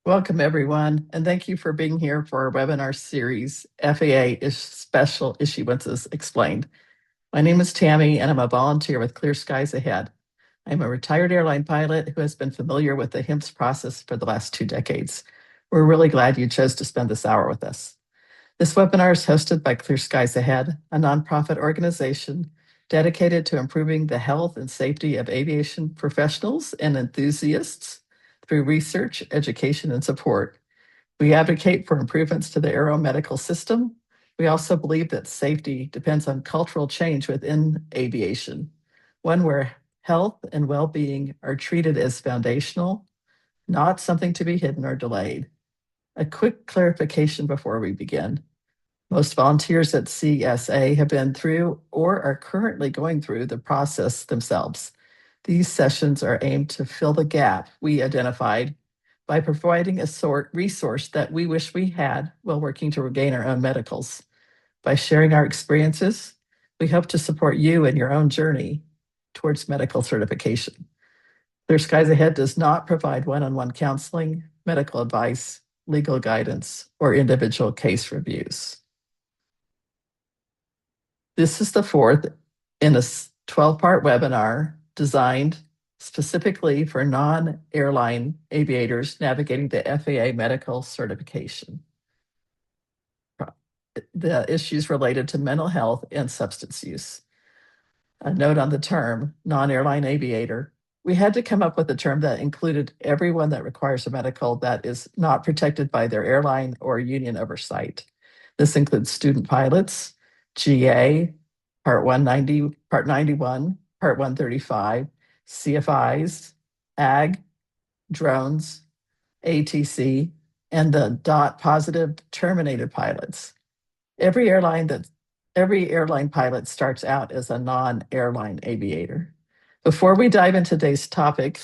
Welcome, everyone, and thank you for being here for our webinar series, FAA Special Issuances Explained. My name is Tammy, and I'm a volunteer with Clear Skies Ahead. I'm a retired airline pilot who has been familiar with the HIMSS process for the last 2 decades. We're really glad you chose to spend this hour with us. This webinar is hosted by Clear Skies Ahead, a nonprofit organization dedicated to improving the health and safety of aviation professionals and enthusiasts through research, education, and support. We advocate for improvements to the aeromedical system. We also believe that safety depends on cultural change within aviation, one where health and well-being are treated as foundational, not something to be hidden or delayed. A quick clarification before we begin. Most volunteers at CSA have been through or are currently going through the process themselves. These sessions are aimed to fill the gap we identified by providing a resource that we wish we had while working to regain our own medicals. By sharing our experiences, we hope to support you in your own journey towards medical certification. Clear Skies Ahead does not provide one-on-one counseling, medical advice, legal guidance, or individual case reviews. This is the fourth in a 12-part webinar designed specifically for non-airline aviators navigating the FAA medical certification. The issues related to mental health and substance use. A note on the term non-airline aviator. We had to come up with a term that included everyone that requires a medical that is not protected by their airline or union oversight. This includes student pilots, GA, Part 190, Part 91, Part 135, CFIs, AG, drones, ATC, and the DOT positive terminated pilots. Every airline pilot starts out as a non-airline aviator. Before we dive into today's topic,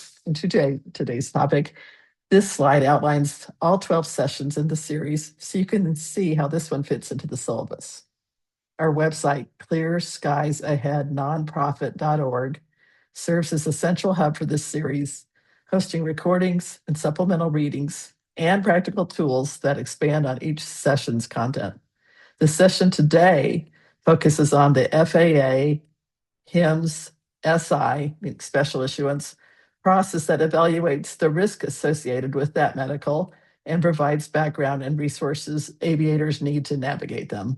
this slide outlines all 12 sessions in the series so you can see how this one fits into the syllabus. Our website, clearskiesaheadnonprofit.org, serves as a central hub for this series, hosting recordings and supplemental readings and practical tools that expand on each session's content. The session today focuses on the FAA HIMSS SI, Special Issuance, process that evaluates the risk associated with that medical and provides background and resources aviators need to navigate them.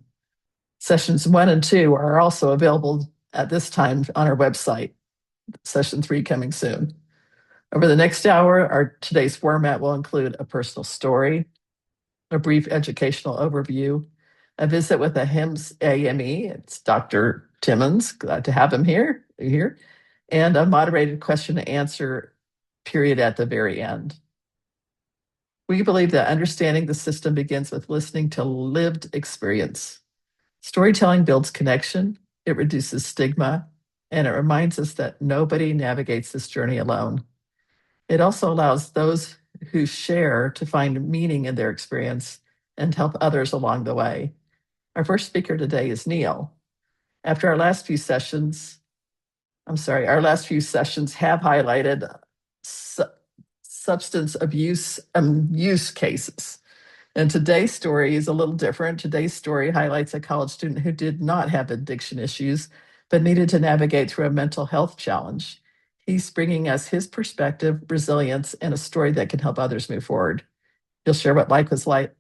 Sessions 1 and 2 are also available at this time on our website. Session 3 coming soon. Over the next hour, today's format will include a personal story, a brief educational overview, a visit with a HIMSS AME, it's Dr. Timmons, glad to have him here, and a moderated question and answer period at the very end. We believe that understanding the system begins with listening to lived experience. Storytelling builds connection, it reduces stigma, and it reminds us that nobody navigates this journey alone. It also allows those who share to find meaning in their experience and help others along the way. Our first speaker today is Neil. After our last few sessions have highlighted substance abuse use cases. And today's story is a little different. Today's story highlights a college student who did not have addiction issues, but needed to navigate through a mental health challenge. He's bringing us his perspective, resilience, and a story that can help others move forward. He'll share what life was like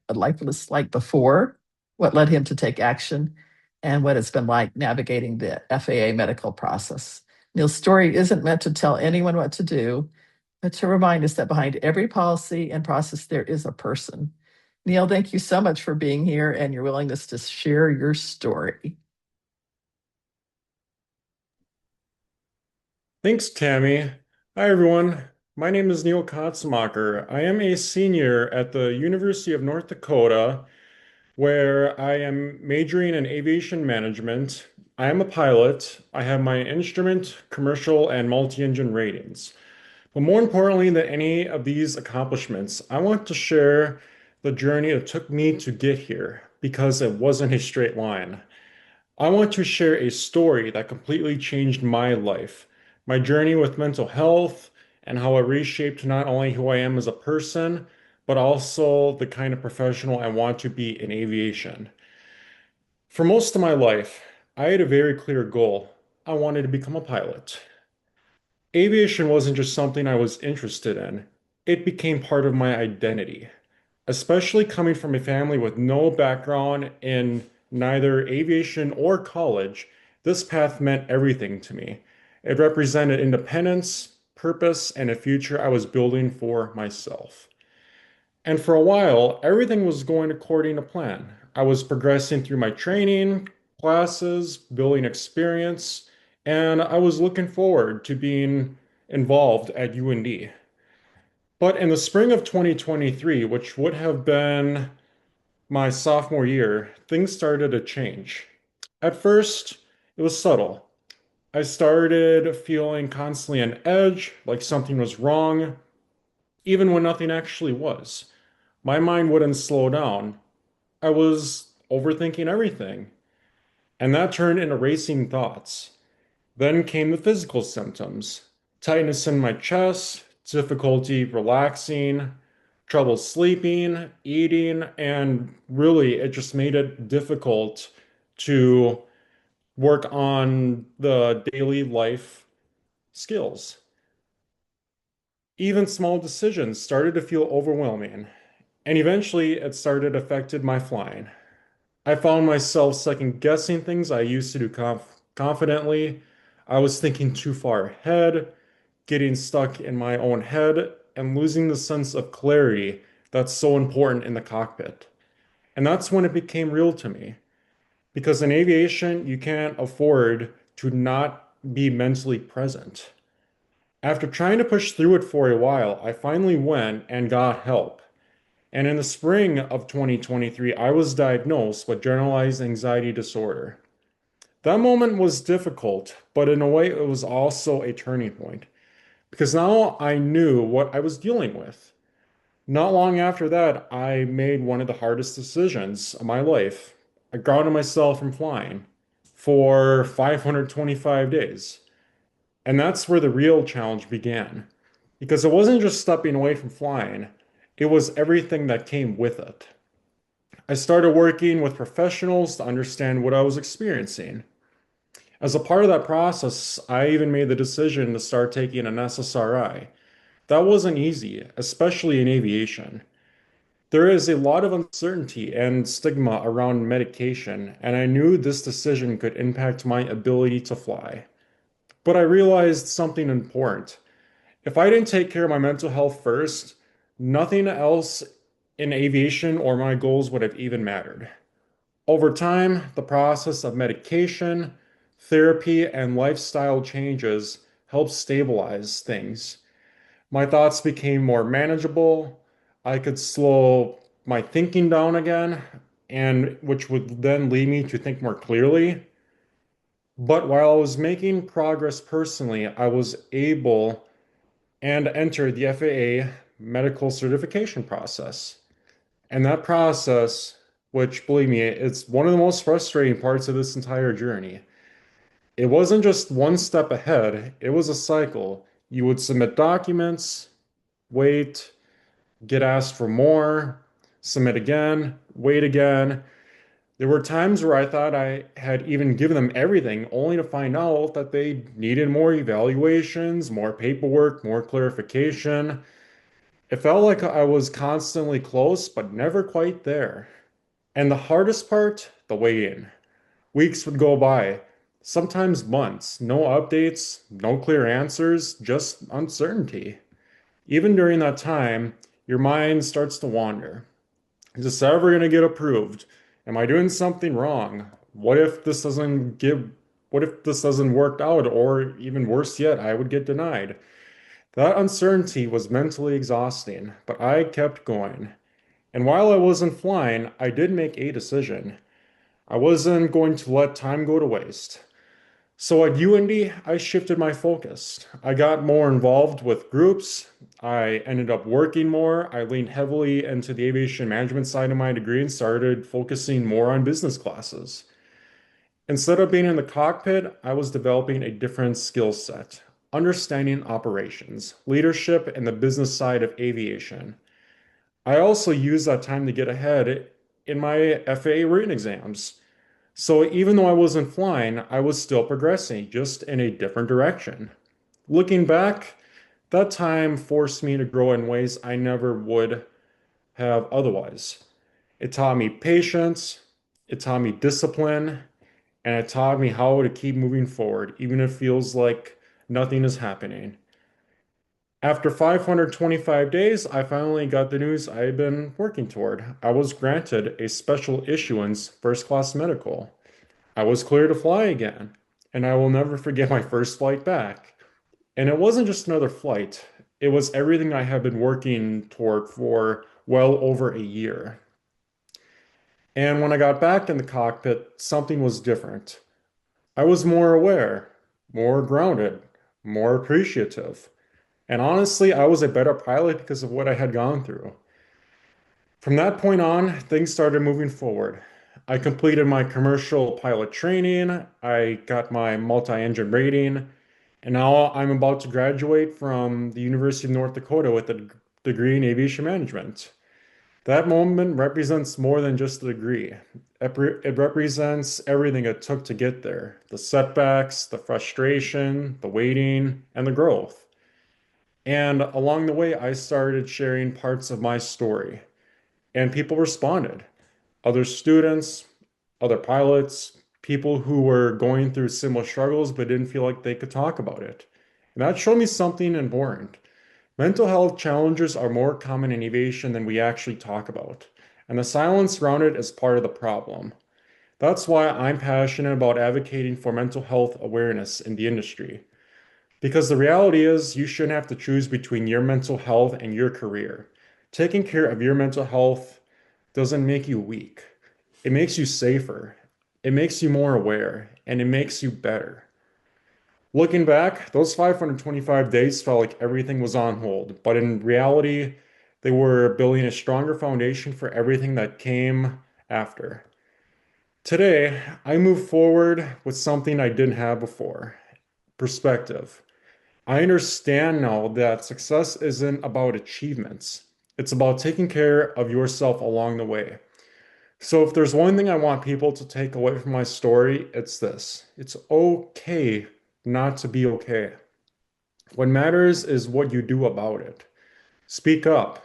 before, what led him to take action, and what it's been like navigating the FAA medical process. Neil's story isn't meant to tell anyone what to do, but to remind us that behind every policy and process, there is a person. Neil, thank you so much for being here and your willingness to share your story. Thanks, Tammy. Hi, everyone. My name is Neil Kotzenmacher. I am a senior at the University of North Dakota, where I am majoring in aviation management. I am a pilot. I have my instrument, commercial, and multi-engine ratings. But more importantly than any of these accomplishments, I want to share the journey it took me to get here because it wasn't a straight line. I want to share a story that completely changed my life, my journey with mental health, and how it reshaped not only who I am as a person, but also the kind of professional I want to be in aviation. For most of my life, I had a very clear goal. I wanted to become a pilot. Aviation wasn't just something I was interested in, it became part of my identity. Especially coming from a family with no background in neither aviation or college, this path meant everything to me. It represented independence, purpose, and a future I was building for myself. And for a while, everything was going according to plan. I was progressing through my training, classes, building experience, and I was looking forward to being involved at UND. But in the spring of 2023, which would have been my sophomore year, things started to change. At first, it was subtle. I started feeling constantly on edge, like something was wrong, even when nothing actually was. My mind wouldn't slow down. I was overthinking everything, and that turned into racing thoughts. Then came the physical symptoms: tightness in my chest, difficulty relaxing, trouble sleeping, eating, and really it just made it difficult to work on the daily life skills. Even small decisions started to feel overwhelming, and eventually it started affected my flying. I found myself second guessing things I used to do confidently. I was thinking too far ahead, getting stuck in my own head, and losing the sense of clarity that's so important in the cockpit. And that's when it became real to me. Because in aviation, you can't afford to not be mentally present. After trying to push through it for a while, I finally went and got help. And in the spring of 2023, I was diagnosed with generalized anxiety disorder. That moment was difficult, but in a way, it was also a turning point because now I knew what I was dealing with. Not long after that, I made one of the hardest decisions of my life. I grounded myself from flying for 525 days. And that's where the real challenge began. Because it wasn't just stepping away from flying, it was everything that came with it. I started working with professionals to understand what I was experiencing. As a part of that process, I even made the decision to start taking an SSRI. That wasn't easy, especially in aviation. There is a lot of uncertainty and stigma around medication, and I knew this decision could impact my ability to fly. But I realized something important. If I didn't take care of my mental health first, nothing else in aviation or my goals would have even mattered. Over time, the process of medication, therapy, and lifestyle changes helped stabilize things. My thoughts became more manageable. I could slow my thinking down again, and which would then lead me to think more clearly. But while I was making progress personally, I was able and enter the FAA medical certification process. And that process, which believe me, it's one of the most frustrating parts of this entire journey. It wasn't just one step ahead, it was a cycle. You would submit documents, wait, get asked for more, submit again, wait again. There were times where I thought I had even given them everything, only to find out that they needed more evaluations, more paperwork, more clarification. It felt like I was constantly close, but never quite there. And the hardest part, the waiting. Weeks would go by, sometimes months, no updates, no clear answers, just uncertainty. Even during that time, your mind starts to wander. Is this ever going to get approved? Am I doing something wrong? What if this doesn't work out? Or even worse yet, I would get denied. That uncertainty was mentally exhausting, but I kept going. And while I wasn't flying, I did make a decision. I wasn't going to let time go to waste. So at UND, I shifted my focus. I got more involved with groups. I ended up working more. I leaned heavily into the aviation management side of my degree and started focusing more on business classes. Instead of being in the cockpit, I was developing a different skill set, understanding operations, leadership, and the business side of aviation. I also used that time to get ahead in my FAA written exams. So even though I wasn't flying, I was still progressing, just in a different direction. Looking back, that time forced me to grow in ways I never would have otherwise. It taught me patience, it taught me discipline, and it taught me how to keep moving forward, even if it feels like nothing is happening. After 525 days, I finally got the news I had been working toward. I was granted a special issuance first class medical. I was cleared to fly again, and I will never forget my first flight back. And it wasn't just another flight, it was everything I had been working toward for well over a year. And when I got back in the cockpit, something was different. I was more aware, more grounded, more appreciative. And honestly, I was a better pilot because of what I had gone through. From that point on, things started moving forward. I completed my commercial pilot training, I got my multi-engine rating, and now I'm about to graduate from the University of North Dakota with a degree in aviation management. That moment represents more than just a degree. It represents everything it took to get there, the setbacks, the frustration, the waiting, and the growth. And along the way, I started sharing parts of my story, and people responded. Other students, other pilots, people who were going through similar struggles but didn't feel like they could talk about it. And that showed me something important. Mental health challenges are more common in aviation than we actually talk about, and the silence around it is part of the problem. That's why I'm passionate about advocating for mental health awareness in the industry. Because the reality is, you shouldn't have to choose between your mental health and your career. Taking care of your mental health doesn't make you weak. It makes you safer, it makes you more aware, and it makes you better. Looking back, those 525 days felt like everything was on hold, but in reality, they were building a stronger foundation for everything that came after. Today, I move forward with something I didn't have before: perspective. I understand now that success isn't about achievements, it's about taking care of yourself along the way. So, if there's one thing I want people to take away from my story, it's this: it's okay not to be okay. What matters is what you do about it. Speak up,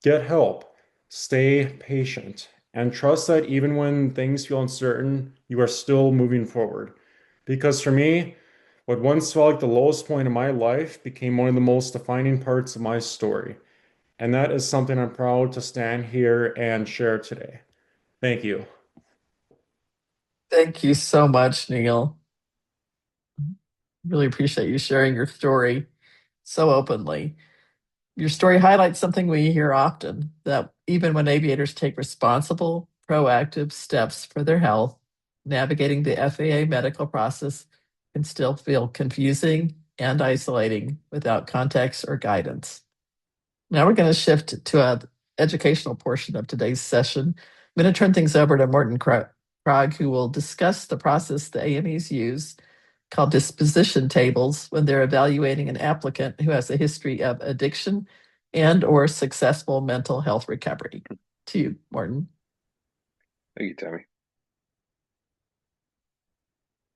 get help, stay patient, and trust that even when things feel uncertain, you are still moving forward. Because for me, what once felt like the lowest point of my life became one of the most defining parts of my story. And that is something I'm proud to stand here and share today. Thank you. Thank you so much, Neil. Really appreciate you sharing your story so openly. Your story highlights something we hear often, that even when aviators take responsible, proactive steps for their health, navigating the FAA medical process can still feel confusing and isolating without context or guidance. Now we're going to shift to an educational portion of today's session. I'm going to turn things over to Morton Krog, who will discuss the process the AMEs use called Disposition Tables when they're evaluating an applicant who has a history of addiction and or successful mental health recovery. To you, Morton. Thank you, Tammy.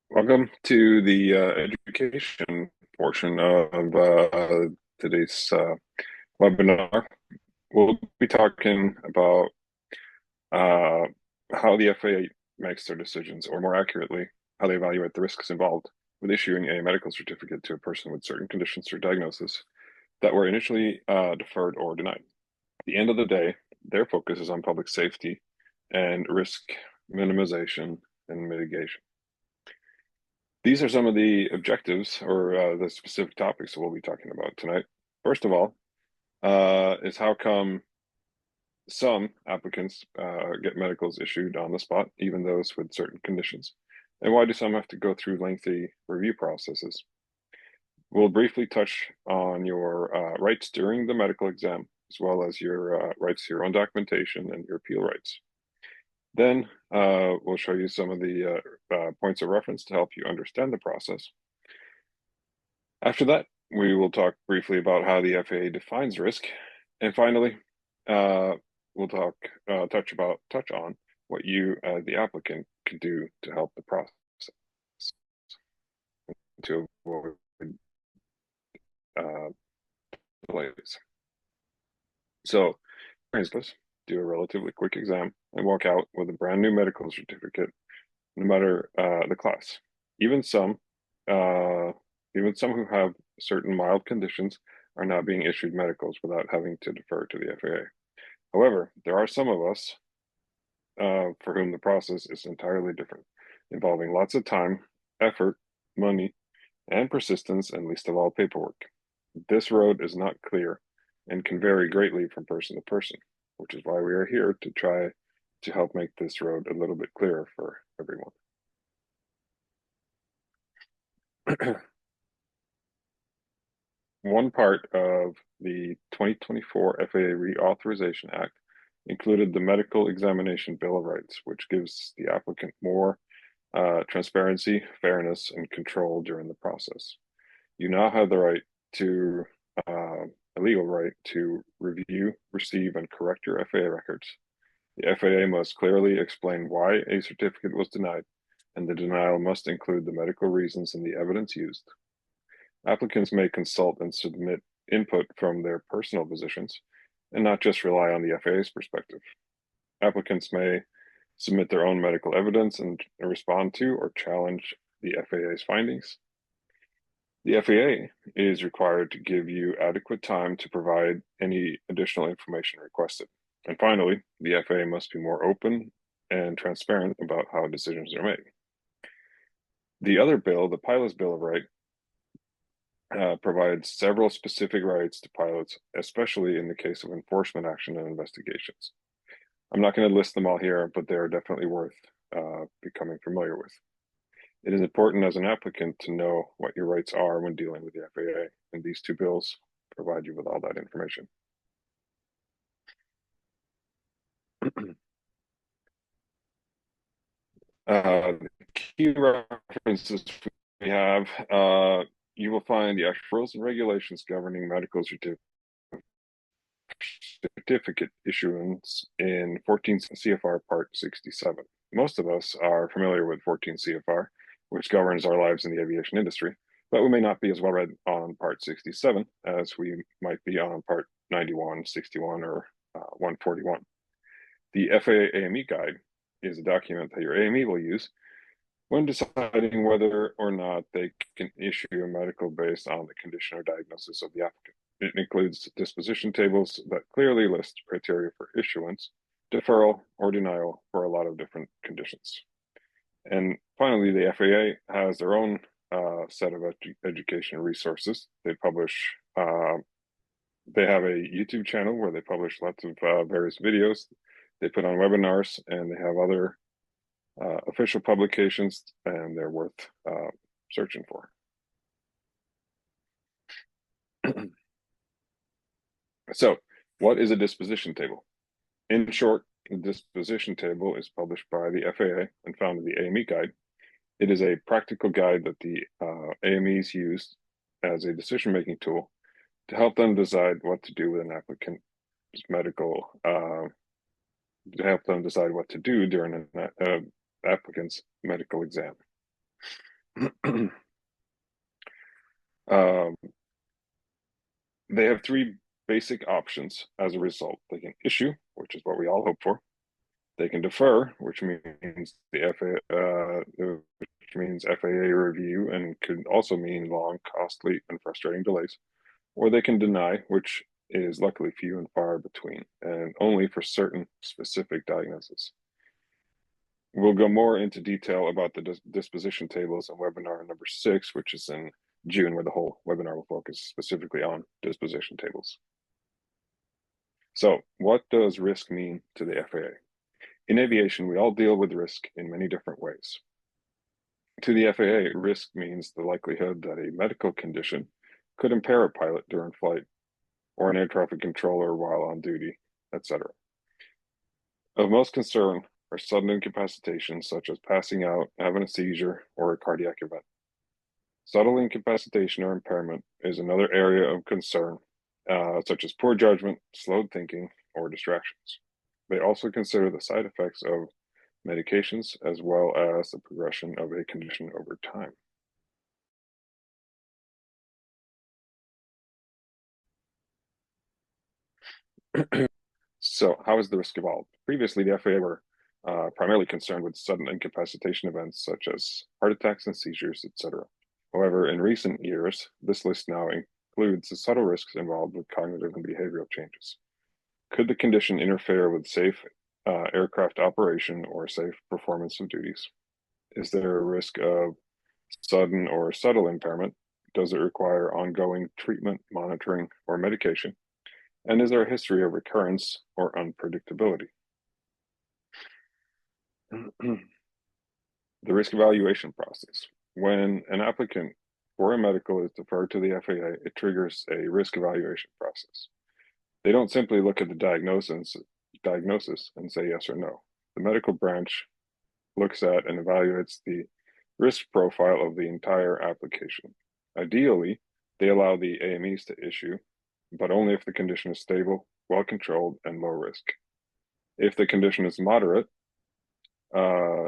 Welcome to the education portion of today's webinar. We'll be talking about how the FAA makes their decisions, or more accurately, how they evaluate the risks involved with issuing a medical certificate to a person with certain conditions or diagnosis that were initially deferred or denied. At the end of the day, their focus is on public safety and risk minimization and mitigation. These are some of the objectives or the specific topics that we'll be talking about tonight. First of all, is how come some applicants get medicals issued on the spot, even those with certain conditions? And why do some have to go through lengthy review processes? We'll briefly touch on your rights during the medical exam, as well as your rights to your own documentation and your appeal rights. Then we'll show you some of the points of reference to help you understand the process. After that, we will talk briefly about how the FAA defines risk. And finally, we'll touch on what you as the applicant can do to help the process to avoid delays. So, for instance, do a relatively quick exam and walk out with a brand new medical certificate, no matter the class. Even some who have certain mild conditions are now being issued medicals without having to defer to the FAA. However, there are some of us for whom the process is entirely different, involving lots of time, effort, money, and persistence, and least of all, paperwork. This road is not clear and can vary greatly from person to person, which is why we are here to try to help make this road a little bit clearer for everyone. One part of the 2024 FAA Reauthorization Act included the Medical Examination Bill of Rights, which gives the applicant more transparency, fairness, and control during the process. You now have the right to, a legal right to review, receive, and correct your FAA records. The FAA must clearly explain why a certificate was denied, and the denial must include the medical reasons and the evidence used. Applicants may consult and submit input from their personal positions and not just rely on the FAA's perspective. Applicants may submit their own medical evidence and respond to or challenge the FAA's findings. The FAA is required to give you adequate time to provide any additional information requested. And finally, the FAA must be more open and transparent about how decisions are made. The other bill, the Pilot's Bill of Rights, provides several specific rights to pilots, especially in the case of enforcement action and investigations. I'm not going to list them all here, but they are definitely worth becoming familiar with. It is important as an applicant to know what your rights are when dealing with the FAA, and these two bills provide you with all that information. Key references we have, you will find the actual rules and regulations governing medical certificate issuance in 14 CFR Part 67. Most of us are familiar with 14 CFR, which governs our lives in the aviation industry, but we may not be as well read on Part 67 as we might be on Part 91, 61, or 141. The FAA AME Guide is a document that your AME will use when deciding whether or not they can issue a medical based on the condition or diagnosis of the applicant. It includes disposition tables that clearly list criteria for issuance, deferral, or denial for a lot of different conditions. And finally, the FAA has their own set of education resources. They publish, they have a YouTube channel where they publish lots of various videos. They put on webinars, and they have other official publications, and they're worth searching for. So, what is a disposition table? In short, the disposition table is published by the FAA and found in the AME Guide. It is a practical guide that the AMEs use as a decision-making tool to help them decide what to do with an applicant's medical, to help them decide what to do during an applicant's medical exam. They have three basic options as a result. They can issue, which is what we all hope for. They can defer, which means FAA review and could also mean long, costly, and frustrating delays. Or they can deny, which is luckily few and far between, and only for certain specific diagnoses. We'll go more into detail about the disposition tables in webinar number 6, which is in June, where the whole webinar will focus specifically on disposition tables. So, what does risk mean to the FAA? In aviation, we all deal with risk in many different ways. To the FAA, risk means the likelihood that a medical condition could impair a pilot during flight, or an air traffic controller while on duty, etc. Of most concern are sudden incapacitations such as passing out, having a seizure, or a cardiac event. Subtle incapacitation or impairment is another area of concern, such as poor judgment, slowed thinking, or distractions. They also consider the side effects of medications as well as the progression of a condition over time. So how has the risk evolved? Previously, the FAA were primarily concerned with sudden incapacitation events such as heart attacks and seizures, etc. However, in recent years, this list now includes the subtle risks involved with cognitive and behavioral changes. Could the condition interfere with safe aircraft operation or safe performance of duties? Is there a risk of sudden or subtle impairment? Does it require ongoing treatment, monitoring, or medication? And is there a history of recurrence or unpredictability? The risk evaluation process. When an applicant for a medical is deferred to the FAA, it triggers a risk evaluation process. They don't simply look at the diagnosis and say yes or no. The medical branch looks at and evaluates the risk profile of the entire application. Ideally, they allow the AMEs to issue, but only if the condition is stable, well controlled, and low risk. If the condition is moderate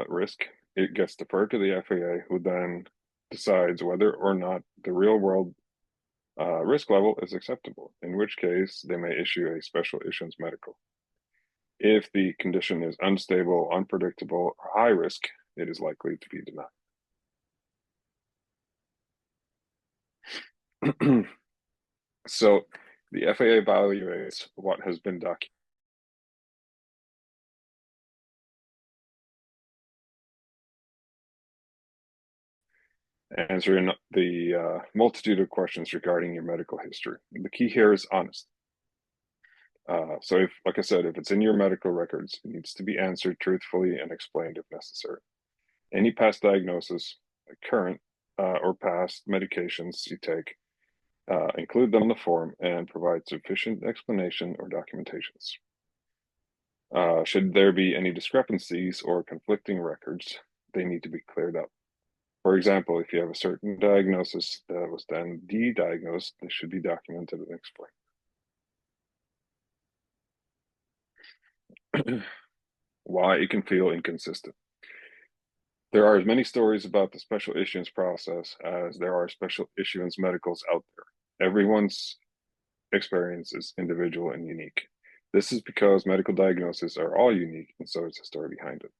risk, it gets deferred to the FAA, who then decides whether or not the real world risk level is acceptable, in which case they may issue a special issuance medical. If the condition is unstable, unpredictable, or high risk, it is likely to be denied. So the FAA evaluates what has been documented. Answering the multitude of questions regarding your medical history. The key here is honest. So if, like I said, if it's in your medical records, it needs to be answered truthfully and explained if necessary. Any past diagnosis, current or past medications you take, include them in the form and provide sufficient explanation or documentations. Should there be any discrepancies or conflicting records, they need to be cleared up. For example, if you have a certain diagnosis that was then de-diagnosed, this should be documented and explained. Why it can feel inconsistent. There are as many stories about the special issuance process as there are special issuance medicals out there. Everyone's experience is individual and unique. This is because medical diagnoses are all unique, and so is the story behind it.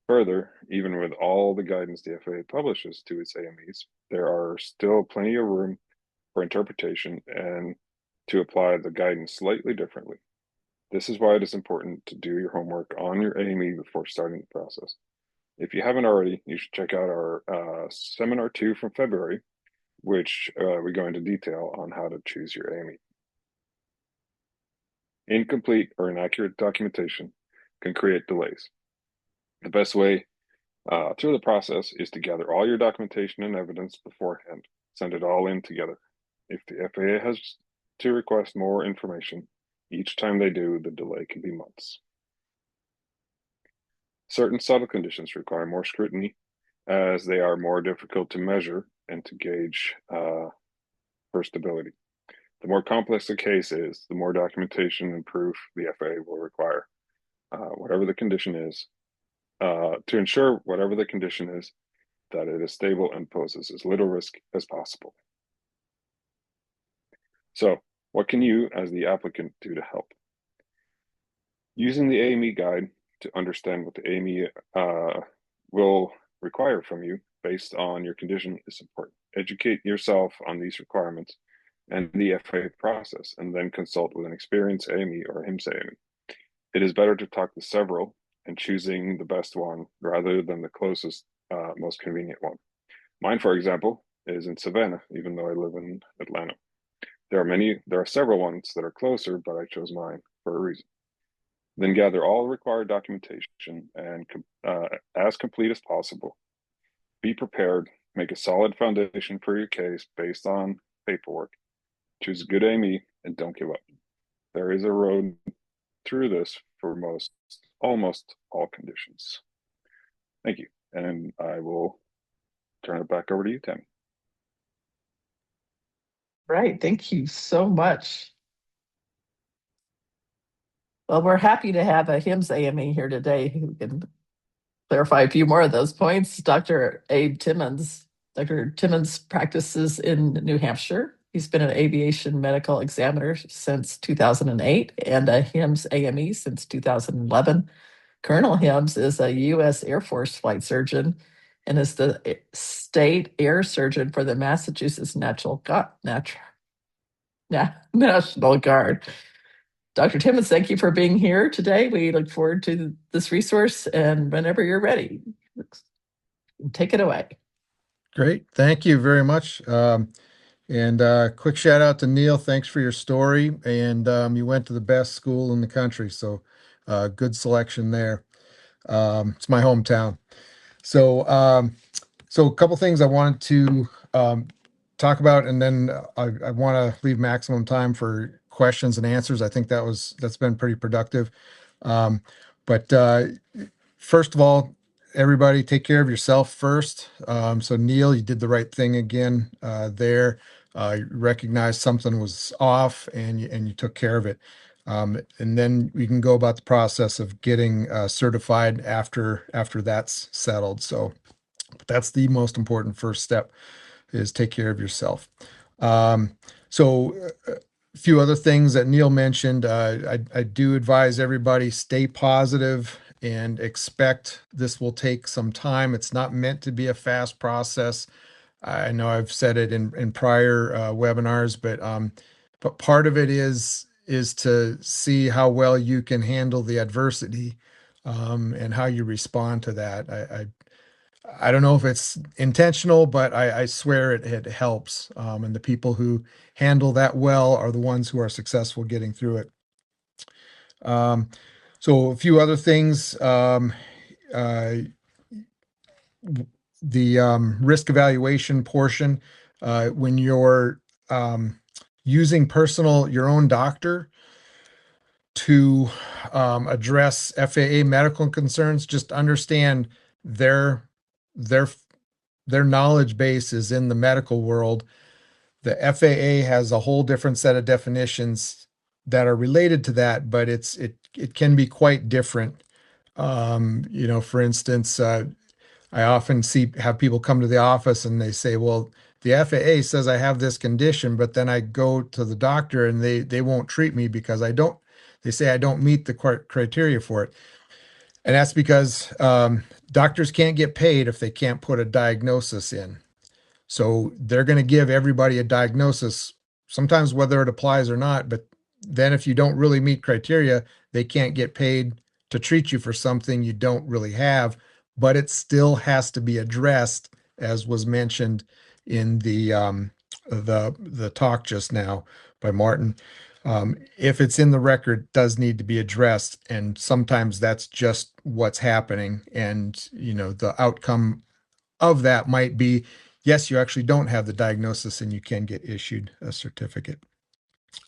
Further, even with all the guidance the FAA publishes to its AMEs, there are still plenty of room for interpretation and to apply the guidance slightly differently. This is why it is important to do your homework on your AME before starting the process. If you haven't already, you should check out our Seminar 2 from February, which we go into detail on how to choose your AME. Incomplete or inaccurate documentation can create delays. The best way through the process is to gather all your documentation and evidence beforehand. Send it all in together. If the FAA has to request more information, each time they do, the delay can be months. Certain subtle conditions require more scrutiny as they are more difficult to measure and to gauge for stability. The more complex the case is, the more documentation and proof the FAA will require. Whatever the condition is, to ensure whatever the condition is, that it is stable and poses as little risk as possible. So, what can you, as the applicant, do to help? Using the AME guide to understand what the AME will require from you based on your condition is important. Educate yourself on these requirements and the FAA process, and then consult with an experienced AME or HIMSS AME. It is better to talk to several and choosing the best one rather than the closest, most convenient one. Mine, for example, is in Savannah, even though I live in Atlanta. There are several ones that are closer, but I chose mine for a reason. Then gather all required documentation and as complete as possible. Be prepared, make a solid foundation for your case based on paperwork. Choose a good AME and don't give up. There is a road through this for almost all conditions. Thank you. And I will turn it back over to you, Tammy. Right. Thank you so much. Well, we're happy to have a HIMSS AME here today who can clarify a few more of those points. Dr. Abe Timmons. Dr. Timmons practices in New Hampshire. He's been an aviation medical examiner since 2008 and a HIMSS AME since 2011. Colonel Hims is a U.S. Air Force flight surgeon and is the state air surgeon for the Massachusetts National Guard. Dr. Timmons, thank you for being here today. We look forward to this resource, and whenever you're ready, take it away. Great. Thank you very much. And quick shout out to Neil. Thanks for your story. And you went to the best school in the country. So good selection there. It's my hometown. So a couple things I wanted to talk about, and then I want to leave maximum time for questions and answers. I think that's been pretty productive. But first of all, everybody take care of yourself first. So Neil, you did the right thing again there. You recognized something was off and you took care of it. And then we can go about the process of getting certified after that's settled. So that's the most important first step, is take care of yourself. So a few other things that Neil mentioned, I do advise everybody stay positive and expect this will take some time. It's not meant to be a fast process. I know I've said it in prior webinars, but part of it is to see how well you can handle the adversity and how you respond to that. I don't know if it's intentional, but I swear it helps. And the people who handle that well are the ones who are successful getting through it. So a few other things. The risk evaluation portion, when you're using your own doctor to address FAA medical concerns, just understand their knowledge base is in the medical world. The FAA has a whole different set of definitions that are related to that, but it can be quite different. For instance, I often have people come to the office and they say, well, the FAA says I have this condition, but then I go to the doctor and they won't treat me because they say I don't meet the criteria for it. And that's because doctors can't get paid if they can't put a diagnosis in. So they're going to give everybody a diagnosis, sometimes whether it applies or not. But then if you don't really meet criteria, they can't get paid to treat you for something you don't really have. But it still has to be addressed, as was mentioned in the talk just now by Martin. If it's in the record, it does need to be addressed, and sometimes that's just what's happening. And the outcome of that might be, yes, you actually don't have the diagnosis, and you can get issued a certificate.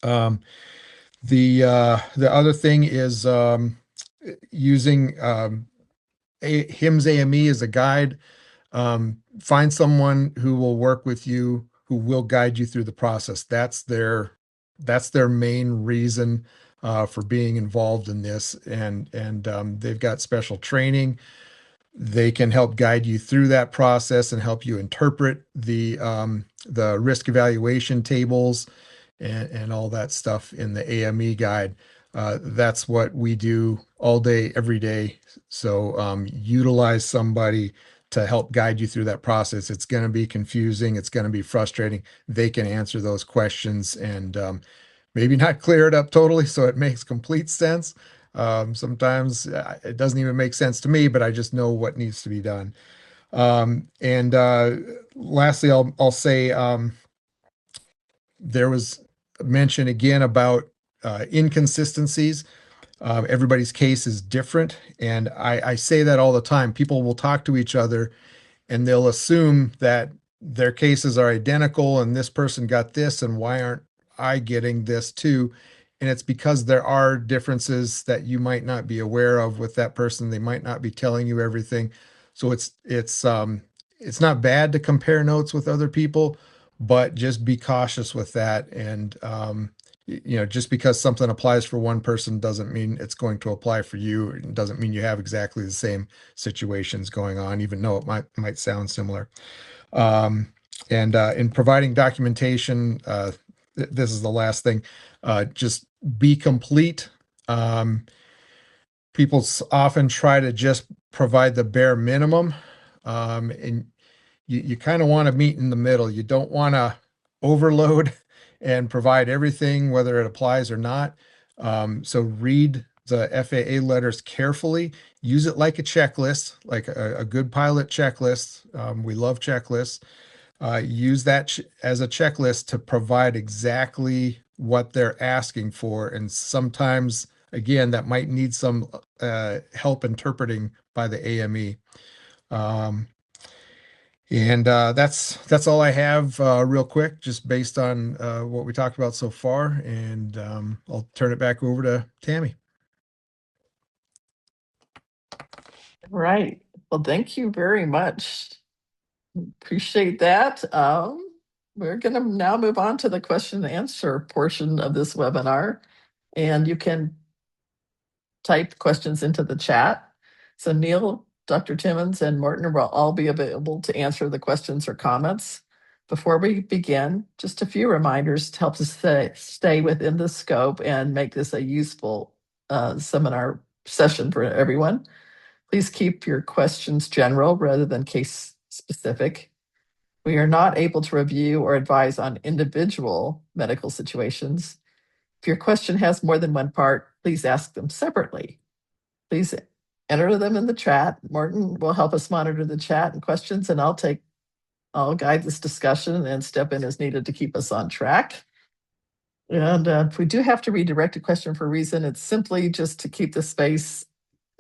The other thing is using HIMSS AME as a guide. Find someone who will work with you, who will guide you through the process. That's their main reason for being involved in this, and they've got special training. They can help guide you through that process and help you interpret the risk evaluation tables and all that stuff in the AME guide. That's what we do all day, every day. So utilize somebody to help guide you through that process. It's going to be confusing. It's going to be frustrating. They can answer those questions and maybe not clear it up totally so it makes complete sense. Sometimes it doesn't even make sense to me, but I just know what needs to be done. And lastly, I'll say there was mention again about inconsistencies. Everybody's case is different, and I say that all the time. People will talk to each other and they'll assume that their cases are identical and this person got this and why aren't I getting this too? And it's because there are differences that you might not be aware of with that person. They might not be telling you everything. So it's not bad to compare notes with other people, but just be cautious with that. And just because something applies for one person doesn't mean it's going to apply for you. It doesn't mean you have exactly the same situations going on, even though it might sound similar. And in providing documentation, this is the last thing, just be complete. People often try to just provide the bare minimum, and you kind of want to meet in the middle. You don't want to overload and provide everything, whether it applies or not. So read the FAA letters carefully. Use it like a checklist, like a good pilot checklist. We love checklists. Use that as a checklist to provide exactly what they're asking for. And sometimes, again, that might need some help interpreting by the AME. And that's all I have real quick, just based on what we talked about so far. And I'll turn it back over to Tammy. Right. Well, thank you very much. Appreciate that. We're going to now move on to the question and answer portion of this webinar. And you can type questions into the chat. So Neil, Dr. Timmons, and Morton will all be available to answer the questions or comments. Before we begin, just a few reminders to help us stay within the scope and make this a useful seminar session for everyone. Please keep your questions general rather than case specific. We are not able to review or advise on individual medical situations. If your question has more than one part, please ask them separately. Please enter them in the chat. Morton will help us monitor the chat and questions, and I'll guide this discussion and step in as needed to keep us on track. And if we do have to redirect a question for a reason, it's simply just to keep the space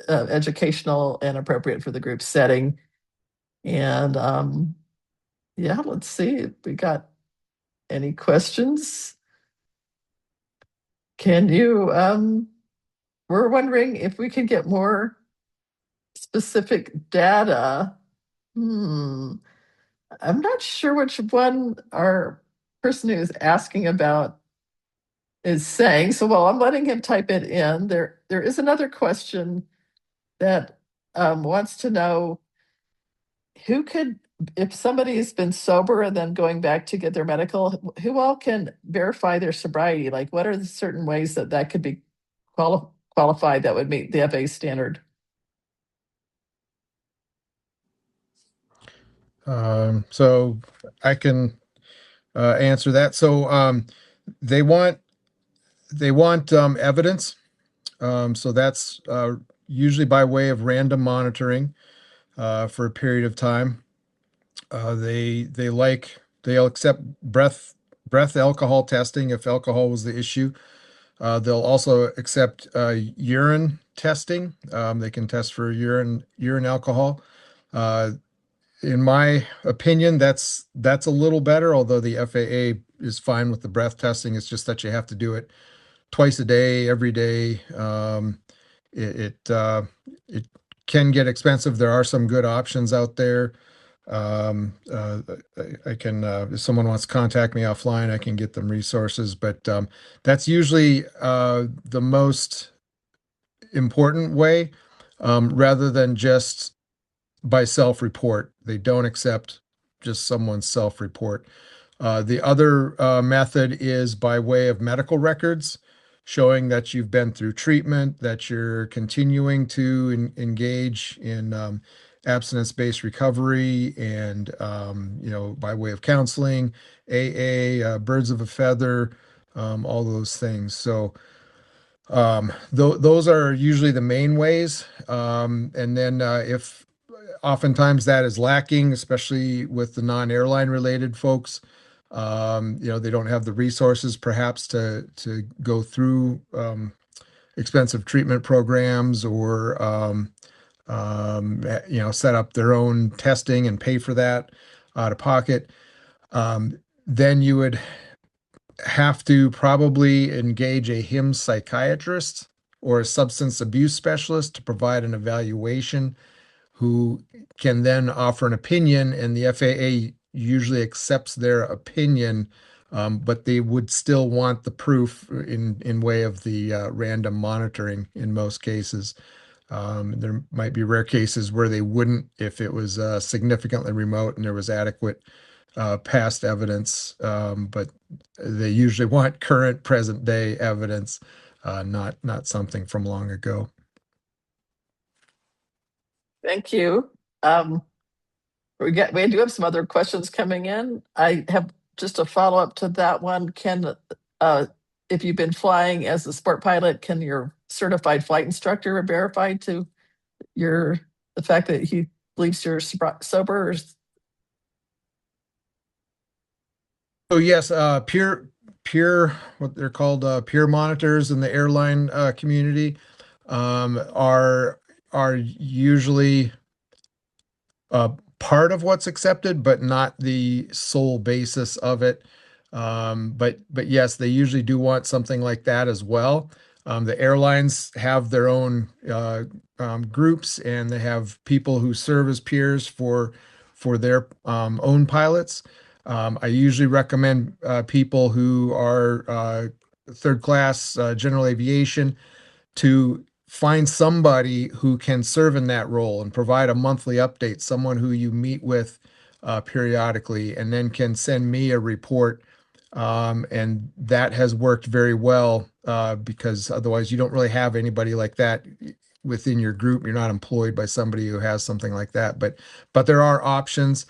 educational and appropriate for the group setting. And yeah, let's see if we got any questions. Can you, we're wondering if we can get more specific data. I'm not sure which one our person who's asking about is saying. So while I'm letting him type it in, there is another question that wants to know who could, if somebody has been sober and then going back to get their medical, who all can verify their sobriety? Like, what are the certain ways that could be qualified that would meet the FAA standard? So I can answer that. So they want evidence. So that's usually by way of random monitoring for a period of time. They'll accept breath alcohol testing if alcohol was the issue. They'll also accept urine testing. They can test for urine alcohol. In my opinion, that's a little better, although the FAA is fine with the breath testing. It's just that you have to do it twice a day, every day. It can get expensive. There are some good options out there. I can, if someone wants to contact me offline, I can get them resources, but that's usually the most important way, rather than just by self-report. They don't accept just someone's self-report. The other method is by way of medical records, showing that you've been through treatment, that you're continuing to engage in abstinence-based recovery, and by way of counseling, AA, birds of a feather, all those things. So those are usually the main ways. And then if oftentimes that is lacking, especially with the non-airline related folks, they don't have the resources perhaps to go through expensive treatment programs, or set up their own testing and pay for that out of pocket. Then you would have to probably engage a HIM psychiatrist or a substance abuse specialist to provide an evaluation, who can then offer an opinion, and the FAA usually accepts their opinion but they would still want the proof in way of the random monitoring in most cases. There might be rare cases where they wouldn't if it was significantly remote and there was adequate past evidence, but they usually want current present day evidence, not something from long ago. Thank you. We do have some other questions coming in. I have just a follow-up to that one. If you've been flying as a sport pilot, can your certified flight instructor verify to the fact that he believes you're sober? So yes, what they're called, peer monitors in the airline community are usually part of what's accepted, but not the sole basis of it. But yes, they usually do want something like that as well. The airlines have their own groups, and they have people who serve as peers for their own pilots. I usually recommend people who are third class general aviation to find somebody who can serve in that role and provide a monthly update, someone who you meet with periodically, and then can send me a report. And that has worked very well because otherwise you don't really have anybody like that within your group. You're not employed by somebody who has something like that, but there are options.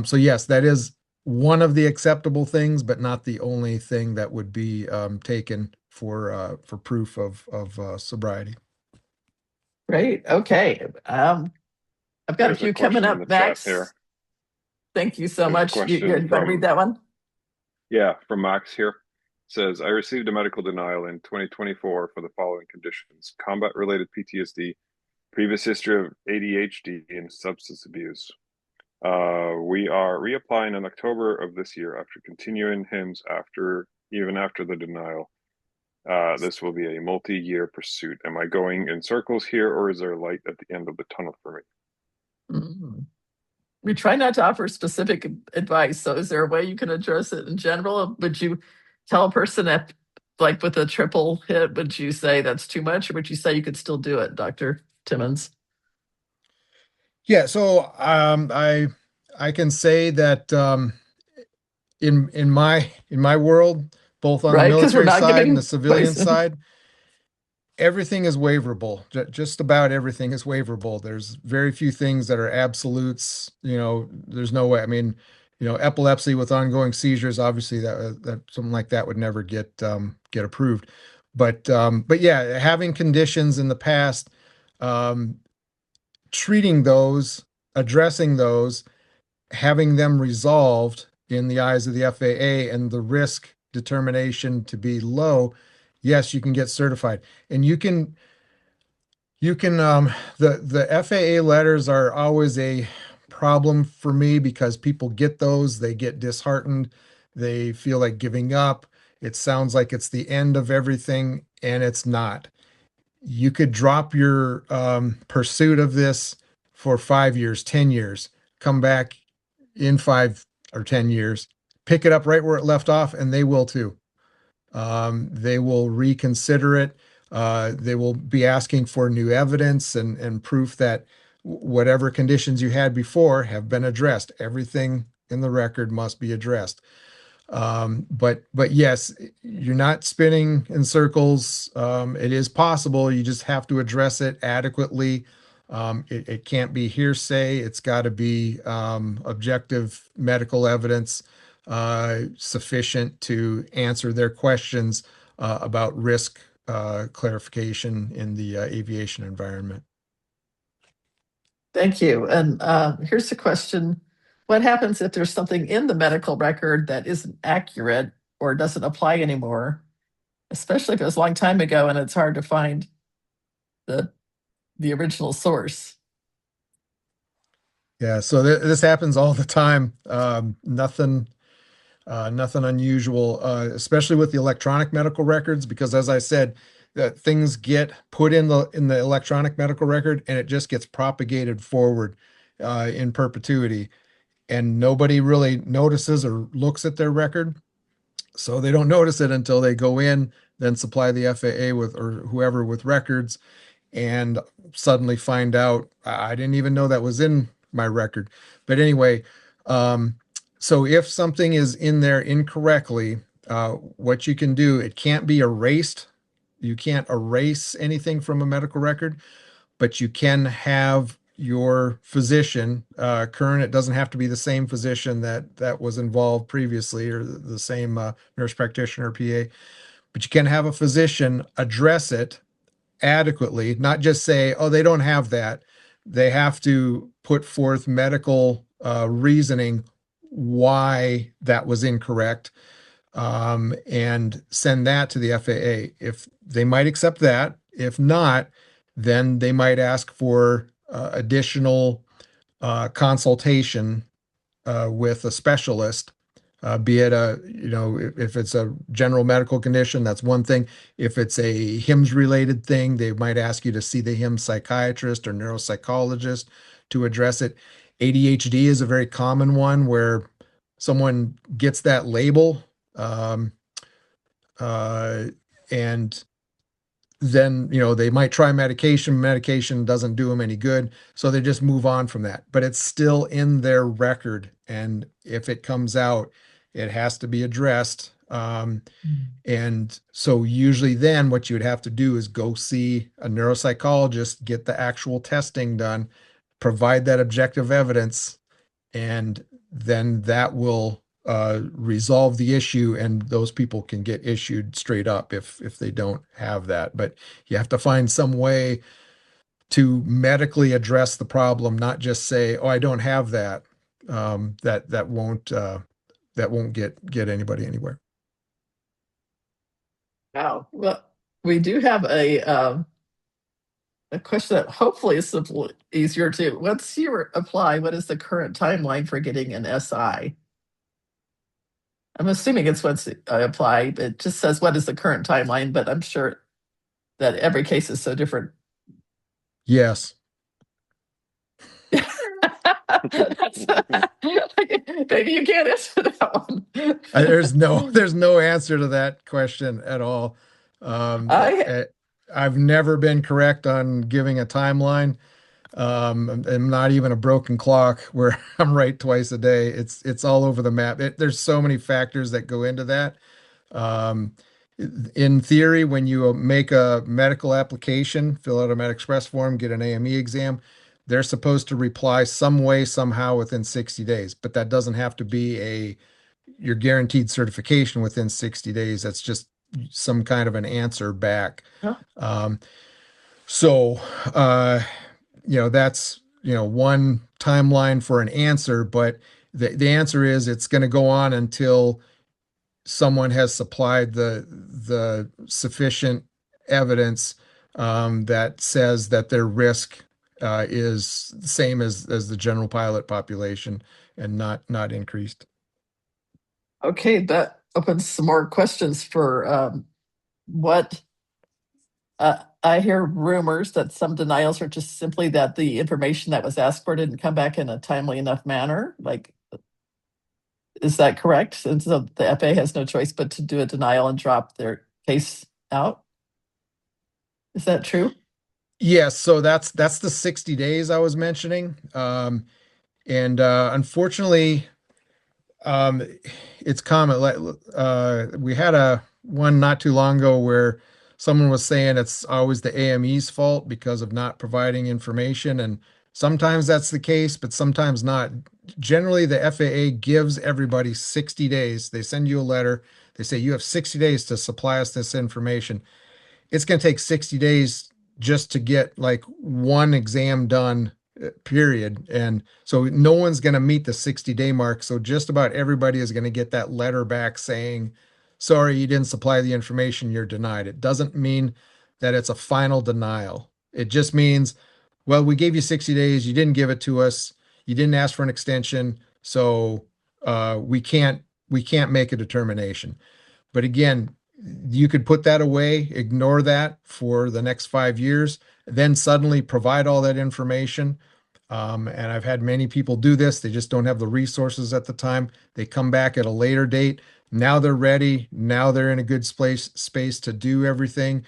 So yes, that is one of the acceptable things, but not the only thing that would be taken for proof of sobriety. Great. Okay. I've got There's a few question coming in up, the chat Max. here. Thank you so There's a much. question You want to read that one? Yeah, from Max here. Says, I received a medical denial in 2024 for the following conditions: combat-related PTSD, previous history of ADHD, and substance abuse. We are reapplying in October of this year after continuing HIMSS even after the denial. This will be a multi-year pursuit. Am I going in circles here, or is there a light at the end of the tunnel for me? Mm. We try not to offer specific advice. So is there a way you can address it in general? Would you tell a person that, like with a triple hit, would you say that's too much, or would you say you could still do it, Dr. Timmons? Yeah, so I can say that in my world, both on the Right? Because we're military not side and giving the civilian poison. side, everything is waiverable. Just about everything is waiverable. There's very few things that are absolutes. There's no way. I mean, epilepsy with ongoing seizures, obviously that something like that would never get approved. But yeah, having conditions in the past, treating those, addressing those, having them resolved in the eyes of the FAA and the risk determination to be low, yes, you can get certified. And the FAA letters are always a problem for me because people get those, they get disheartened, they feel like giving up. It sounds like it's the end of everything, and it's not. You could drop your pursuit of this for 5 years, 10 years, come back in 5 or 10 years, pick it up right where it left off, and they will too. They will reconsider it. They will be asking for new evidence and proof that whatever conditions you had before have been addressed. Everything in the record must be addressed. But yes, you're not spinning in circles. It is possible. You just have to address it adequately. It can't be hearsay. It's got to be objective medical evidence sufficient to answer their questions about risk clarification in the aviation environment. Thank you. And here's a question. What happens if there's something in the medical record that isn't accurate or doesn't apply anymore, especially if it was a long time ago and it's hard to find the original source? Yeah, so this happens all the time. Nothing unusual, especially with the electronic medical records, because as I said, that things get put in the electronic medical record and it just gets propagated forward in perpetuity, and nobody really notices or looks at their record. So they don't notice it until they go in, then supply the FAA with, or whoever, with records, and suddenly find out I didn't even know that was in my record. But anyway, um, so if something is in there incorrectly, what you can do, it can't be erased. You can't erase anything from a medical record, but you can have your physician, current, it doesn't have to be the same physician that was involved previously, or the same nurse practitioner, PA, but you can have a physician address it adequately, not just say, oh, they don't have that. They have to put forth medical reasoning why that was incorrect, and send that to the FAA. If they might accept that, if not, then they might ask for additional consultation with a specialist, be it if it's a general medical condition, that's one thing. If it's a HIMSS related thing, they might ask you to see the HIMSS psychiatrist or neuropsychologist to address it. ADHD is a very common one where someone gets that label, um, and then they might try medication doesn't do them any good, so they just move on from that, but it's still in their record, and if it comes out, it has to be addressed. And so usually then what you would have to do is go see a neuropsychologist, get the actual testing done, provide that objective evidence, and then that will resolve the issue, and those people can get issued straight up if they don't have that. But you have to find some way to medically address the problem, not just say, "Oh, I don't have that." That won't get anybody anywhere. Wow. Well, we do have a question that hopefully is simple, easier too. Once you apply, what is the current timeline for getting an SI? I'm assuming it's once I apply. It just says what is the current timeline, but I'm sure that every case is so different. Yes. Maybe you can't answer that one. There's no answer to that question at all. I've never been correct on giving a timeline. I'm not even a broken clock where I'm right twice a day. It's all over the map. There's so many factors that go into that. Um, in theory, when you make a medical application, fill out a Med Express form, get an AME exam, they're supposed to reply some way, somehow within 60 days. But that doesn't have to be your guaranteed certification within 60 days. That's just some kind of an answer back. Huh? So, that's, one timeline for an answer, but the answer is it's going to go on until someone has supplied the sufficient evidence that says that their risk is the same as the general pilot population and not increased. Okay, that opens some more questions for what I hear rumors that some denials are just simply that the information that was asked for didn't come back in a timely enough manner. Like, is that correct? And so the FAA has no choice but to do a denial and drop their case out. Is that true? Yes, so that's the 60 days I was mentioning. And unfortunately, it's common. We had one not too long ago where someone was saying it's always the AME's fault because of not providing information, and sometimes that's the case, but sometimes not. Generally, the FAA gives everybody 60 days. They send you a letter. They say you have 60 days to supply us this information. It's going to take 60 days just to get like one exam done, period. And so no one's going to meet the 60-day mark. So just about everybody is going to get that letter back saying, sorry, you didn't supply the information, you're denied. It doesn't mean that it's a final denial. It just means, well, we gave you 60 days, you didn't give it to us, you didn't ask for an extension, so we can't make a determination. But again, you could put that away, ignore that for the next 5 years, then suddenly provide all that information. And I've had many people do this. They just don't have the resources at the time. They come back at a later date. Now they're ready. Now they're in a good space to do everything.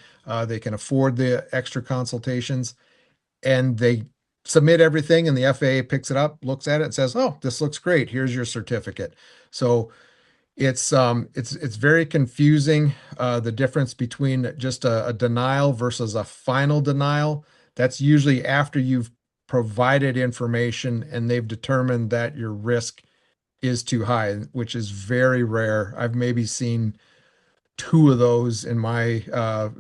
They can afford the extra consultations, and they submit everything, and the FAA picks it up, looks at it, and says, "Oh, this looks great. Here's your certificate." So it's very confusing, the difference between just a denial versus a final denial. That's usually after you've provided information and they've determined that your risk is too high, which is very rare. I've maybe seen two of those in my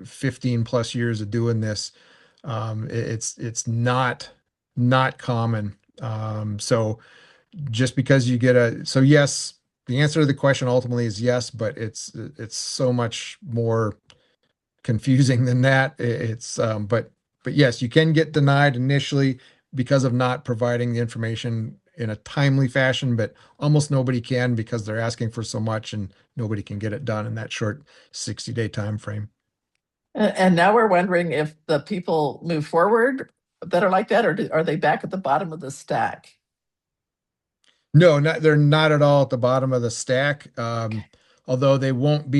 15 plus years of doing this. It's not common. So just because you get so yes, the answer to the question ultimately is yes, but it's so much more confusing than that. But yes, you can get denied initially because of not providing the information in a timely fashion, but almost nobody can because they're asking for so much and nobody can get it done in that short 60-day time frame. And now we're wondering if the people move forward that are like that, or are they back at the bottom of the stack? No, they're not at all at the bottom of the stack. Although they won't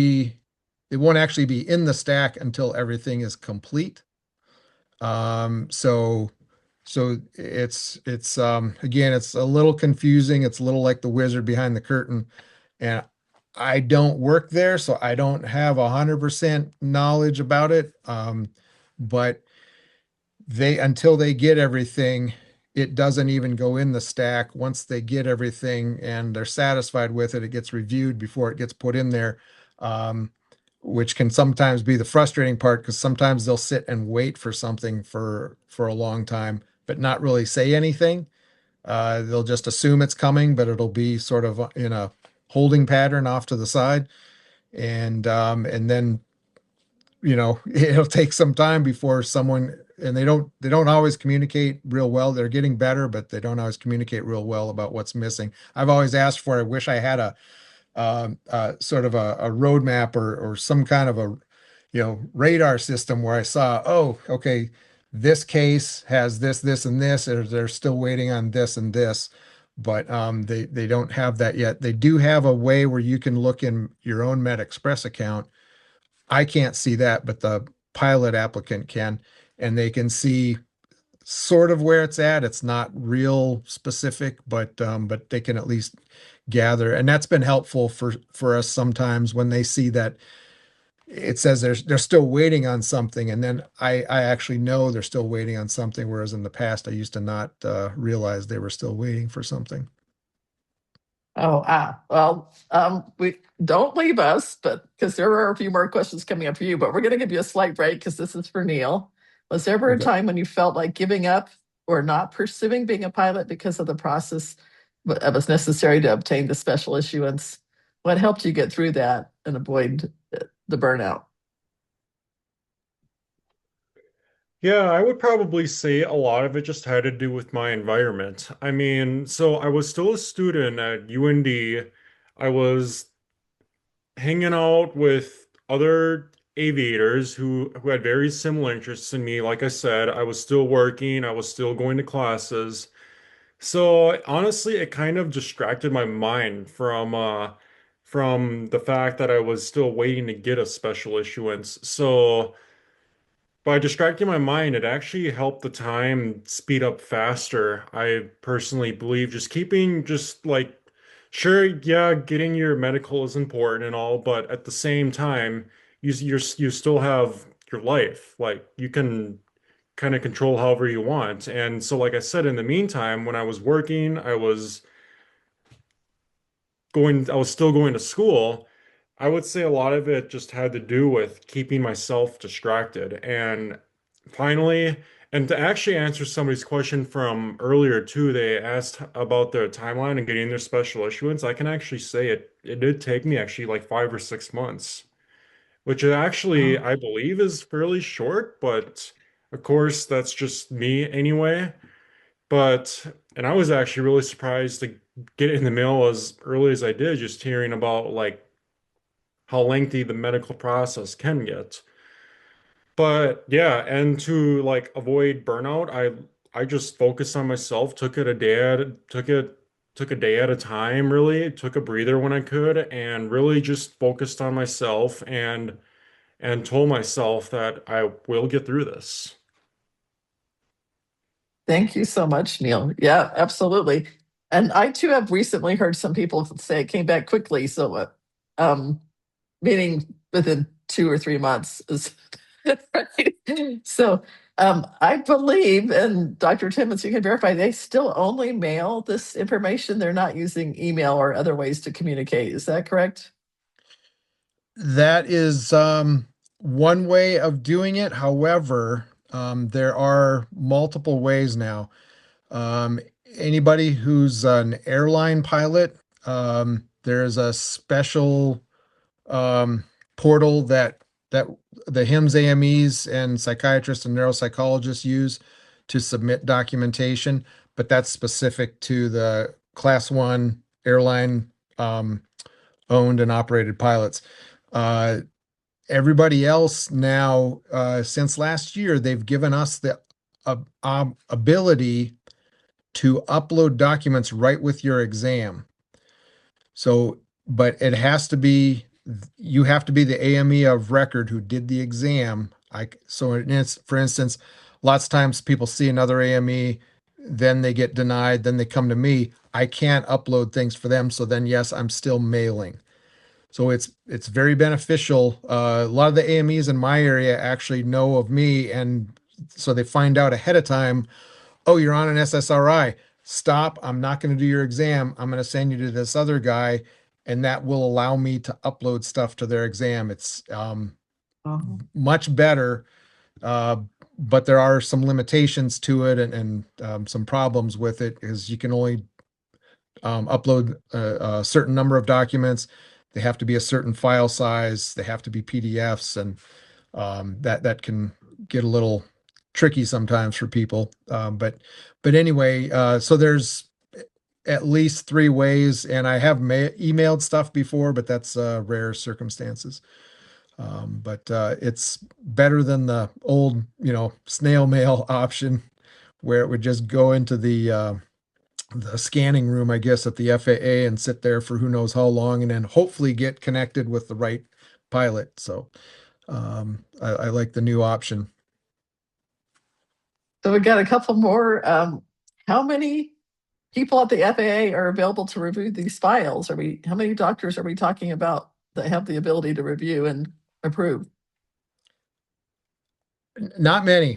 actually be in the stack until everything is complete. So it's again, it's a little confusing. It's a little like the wizard behind the curtain. And I don't work there, so I don't have 100% knowledge about it. But they until they get everything, it doesn't even go in the stack. Once they get everything and they're satisfied with it, it gets reviewed before it gets put in there. Um, which can sometimes be the frustrating part because sometimes they'll sit and wait for something for a long time, but not really say anything. They'll just assume it's coming, but it'll be sort of in a holding pattern off to the side, and then it'll take some time before someone and they don't always communicate real well. They're getting better, but they don't always communicate real well about what's missing. I've always asked for, I wish I had a sort of a roadmap or some kind of a radar system where I saw, oh, okay, this case has this and this, or they're still waiting on this and this, but they don't have that yet. They do have a way where you can look in your own MedExpress account. I can't see that, but the pilot applicant can, and they can see sort of where it's at. It's not real specific, but they can at least gather, and that's been helpful for us sometimes when they see that it says they're still waiting on something, and then I actually know they're still waiting on something, whereas in the past I used to not realize they were still waiting for something. Oh, well, we don't leave us, but because there are a few more questions coming up for you, but we're going to give you a slight break because this is for Neil. Was there ever a Okay. time when you felt like giving up or not pursuing being a pilot because of the process that was necessary to obtain the special issuance? What helped you get through that and avoid the burnout? Yeah, I would probably say a lot of it just had to do with my environment. I mean, so I was still a student at UND. I was hanging out with other aviators who had very similar interests in me. Like I said, I was still working, I was still going to classes. So honestly, it kind of distracted my mind from the fact that I was still waiting to get a special issuance. So by distracting my mind, it actually helped the time speed up faster. I personally believe just keeping just like sure, yeah, getting your medical is important and all, but at the same time, you still have your life. Like you can kind of control however you want. And so, like I said, in the meantime, when I was working, I was still going to school. I would say a lot of it just had to do with keeping myself distracted. And finally, and to actually answer somebody's question from earlier too, they asked about their timeline and getting their special issuance. I can actually say it did take me actually like 5 or 6 months, which is actually Oh. I believe is fairly short, but of course that's just me anyway. But and I was actually really surprised to get it in the mail as early as I did, just hearing about like how lengthy the medical process can get. But yeah, and to like avoid burnout, I just focused on myself, took it a day took it took a day at a time, really took a breather when I could, and really just focused on myself and told myself that I will get through this. Thank you so much, Neil. Yeah, absolutely. And I too have recently heard some people say it came back quickly. So, meaning within 2 or 3 months is right. So, I believe, and Dr. Timmons, you can verify, they still only mail this information. They're not using email or other ways to communicate. Is that correct? That is one way of doing it. However, there are multiple ways now. Um, Anybody who's an airline pilot, there's a special portal that the HIMSS AMEs and psychiatrists and neuropsychologists use to submit documentation, but that's specific to the Class 1 airline owned and operated pilots. Uh, Everybody else now, since last year, they've given us the ability to upload documents right with your exam. So, but it has to be, you have to be the AME of record who did the exam. For instance, lots of times people see another AME, then they get denied, then they come to me. I can't upload things for them. So then, yes, I'm still mailing. So it's very beneficial. A lot of the AMEs in my area actually know of me, and so they find out ahead of time, oh, you're on an SSRI. Stop. I'm not going to do your exam. I'm going to send you to this other guy, and that will allow me to upload stuff to their exam. It's much better, but there are some limitations to it and some problems with it, because you can only upload a certain number of documents. They have to be a certain file size. They have to be PDFs, and that can get a little tricky sometimes for people. But anyway, so there's at least 3 ways, and I have emailed stuff before, but that's rare circumstances. But it's better than the old, snail mail option, where it would just go into the scanning room, I guess, at the FAA and sit there for who knows how long, and then hopefully get connected with the right pilot. So I like the new option. So we got a couple more. How many people at the FAA are available to review these files? How many doctors are we talking about that have the ability to review and approve? Not many.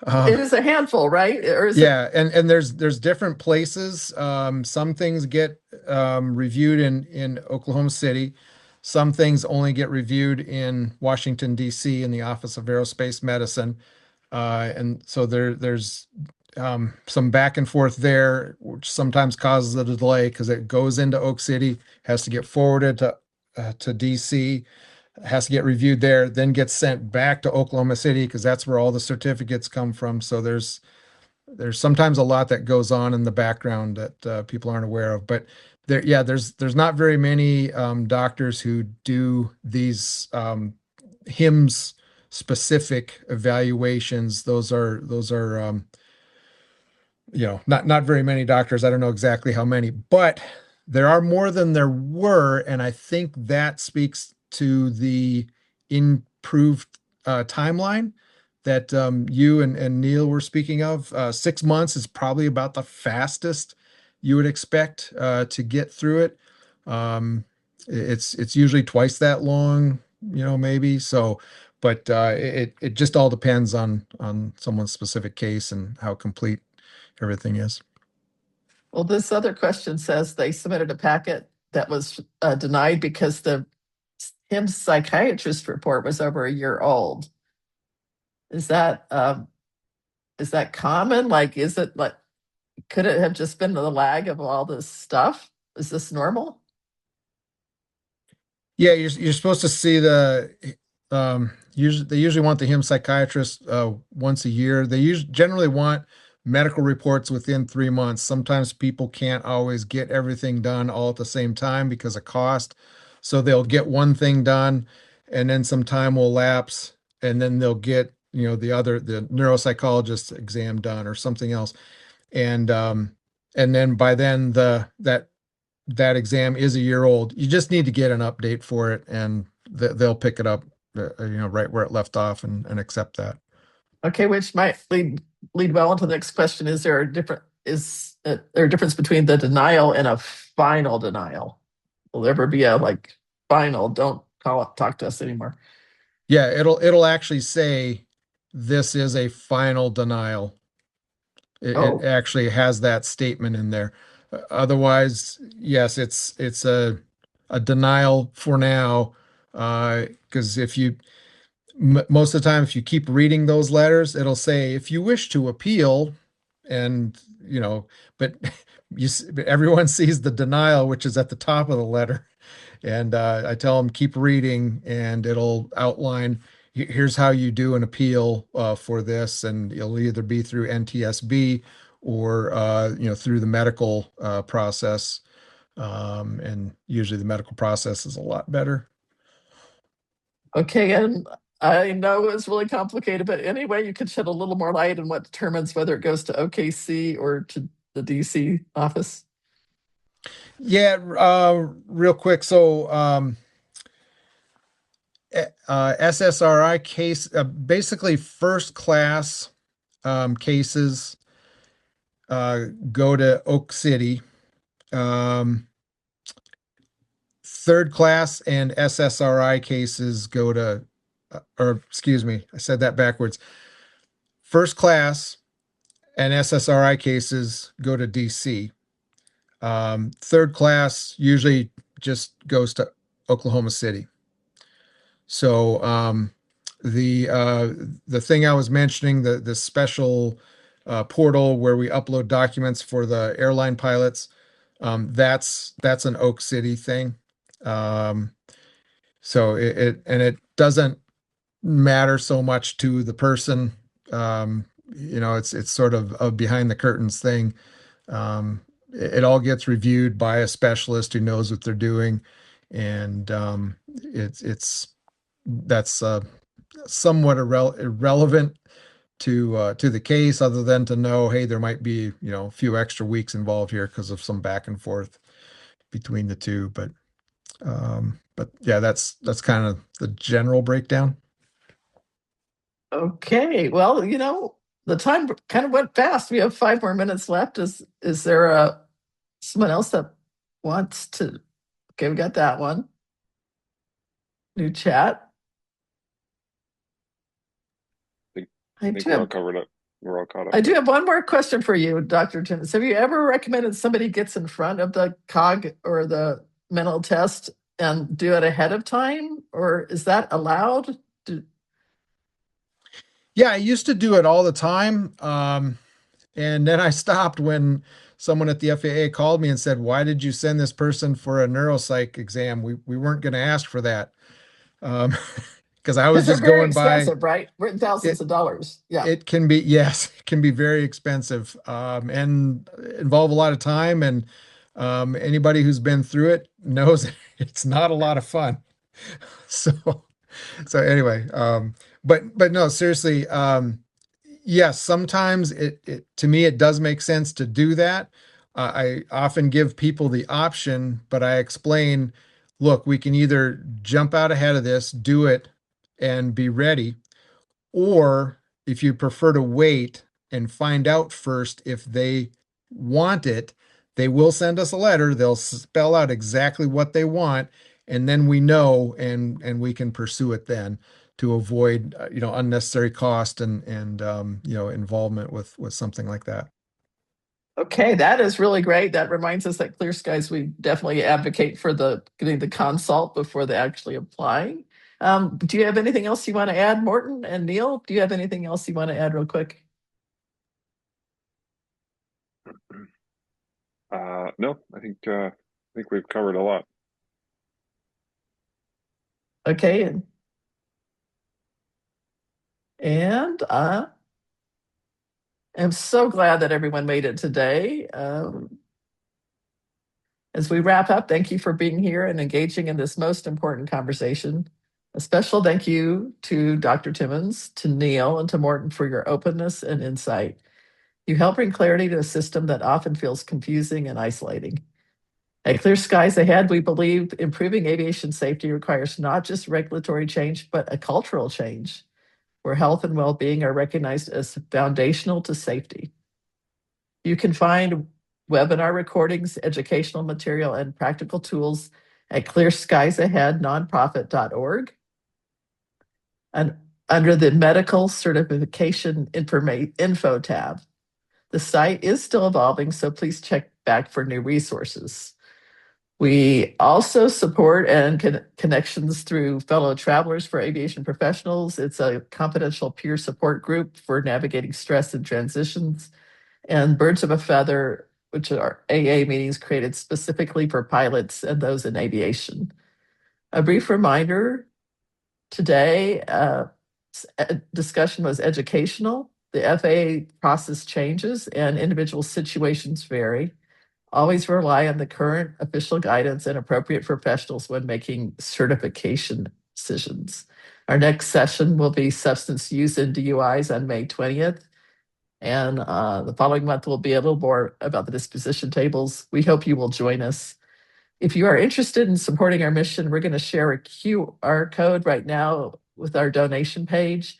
It is a handful, right? Or is Yeah, and there's different places. Some things get reviewed in Oklahoma City. Some things only get reviewed in Washington, D.C. in the Office of Aerospace Medicine. And so there's some back and forth there, which sometimes causes a delay because it goes into Oak City, has to get forwarded to DC, has to get reviewed there, then gets sent back to Oklahoma City because that's where all the certificates come from. So there's sometimes a lot that goes on in the background that people aren't aware of. But there's not very many doctors who do these HIMSS specific evaluations. Those are not very many doctors. I don't know exactly how many, but there are more than there were, and I think that speaks to the improved timeline that you and Neil were speaking of. 6 months is probably about the fastest you would expect to get through it. It's usually twice that long, maybe. So, but it just all depends on someone's specific case and how complete everything is. Well, this other question says they submitted a packet that was denied because the HIMSS psychiatrist report was over a year old. Is that common? Like, is it like, could it have just been the lag of all this stuff? Is this normal? Yeah, you're supposed to see they usually want the HIMSS psychiatrist once a year. They generally want medical reports within 3 months. Sometimes people can't always get everything done all at the same time because of cost. So they'll get one thing done, and then some time will lapse, and then they'll get, the neuropsychologist exam done or something else. And And then by then that exam is a year old. You just need to get an update for it, and they'll pick it up, right where it left off, and accept that. Okay, which might lead well into the next question. Is there a difference between the denial and a final denial? Will there ever be a final? Don't talk to us anymore. Yeah, it'll actually say this is a final denial. It actually has that statement in there. Otherwise, yes, it's a denial for now. Because if you most of the time, if you keep reading those letters, it'll say if you wish to appeal, and but but everyone sees the denial, which is at the top of the letter. And I tell them keep reading, and it'll outline here's how you do an appeal for this, and it'll either be through NTSB or through the medical process, and usually the medical process is a lot better. Okay, and I know it's really complicated, but anyway, you could shed a little more light on what determines whether it goes to OKC or to the DC office. Yeah, real quick. So SSRI case, basically first class cases go to Oak City. Third class and SSRI cases go to, or excuse me, I said that backwards. First class and SSRI cases go to DC. Third class usually just goes to Oklahoma City. So the thing I was mentioning, the special portal where we upload documents for the airline pilots, that's an Oak City thing. So it doesn't matter so much to the person. It's sort of a behind the curtains thing. It all gets reviewed by a specialist who knows what they're doing, and that's somewhat irrelevant to the case, other than to know, hey, there might be a few extra weeks involved here because of some back and forth between the two. But yeah, that's kind of the general breakdown. Okay, well, the time kind of went fast. We have 5 more minutes left. Is there someone else that wants to? Okay, we got that one. New chat. I think we're all covered up. We're all caught up. I do have one more question for you, Dr. Timmons. Have you ever recommended somebody gets in front of the COG or the mental test and do it ahead of time, or is that allowed? Yeah, I used to do it all the time. And then I stopped when someone at the FAA called me and said, why did you send this person for a neuropsych exam? We weren't going to ask for that. Because I was just going by, right? Written thousands of dollars. Yeah. It can be, yes, it can be very expensive, and involve a lot of time. And anybody who's been through it knows it's not a lot of fun. So anyway, but no, seriously, yes, sometimes to me, it does make sense to do that. I often give people the option, but I explain, look, we can either jump out ahead of this, do it, and be ready, or if you prefer to wait and find out first if they want it, they will send us a letter. They'll spell out exactly what they want, and then we know, and we can pursue it then to avoid unnecessary cost and involvement with something like that. Okay, that is really great. That reminds us that Clear Skies, we definitely advocate for getting the consult before they actually apply. Do you have anything else you want to add, Morton and Neil? Do you have anything else you want to add real quick? No, I think we've covered a lot. Okay. And I'm so glad that everyone made it today. As we wrap up, thank you for being here and engaging in this most important conversation. A special thank you to Dr. Timmons, to Neil, and to Morton for your openness and insight. You help bring clarity to a system that often feels confusing and isolating. At Clear Skies Ahead, we believe improving aviation safety requires not just regulatory change, but a cultural change where health and well-being are recognized as foundational to safety. You can find webinar recordings, educational material, and practical tools at clearskiesaheadnonprofit.org. And under the medical certification info tab. The site is still evolving, so please check back for new resources. We also support and connections through fellow travelers for aviation professionals. It's a confidential peer support group for navigating stress and transitions, and Birds of a Feather, which are AA meetings created specifically for pilots and those in aviation. A brief reminder, today, discussion was educational. The FAA process changes and individual situations vary. Always rely on the current official guidance and appropriate professionals when making certification decisions. Our next session will be substance use and DUIs on May 20th. And the following month will be a little more about the disposition tables. We hope you will join us. If you are interested in supporting our mission, we're going to share a QR code right now with our donation page.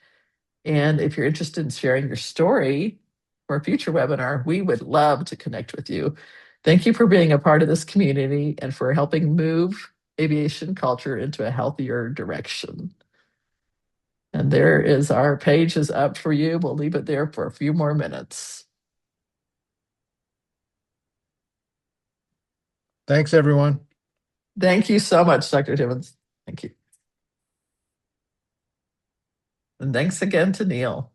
And if you're interested in sharing your story for a future webinar, we would love to connect with you. Thank you for being a part of this community and for helping move aviation culture into a healthier direction. And there is our page is up for you. We'll leave it there for a few more minutes. Thanks, everyone. Thank you so much, Dr. Timmons. Thank you. And thanks again to Neil.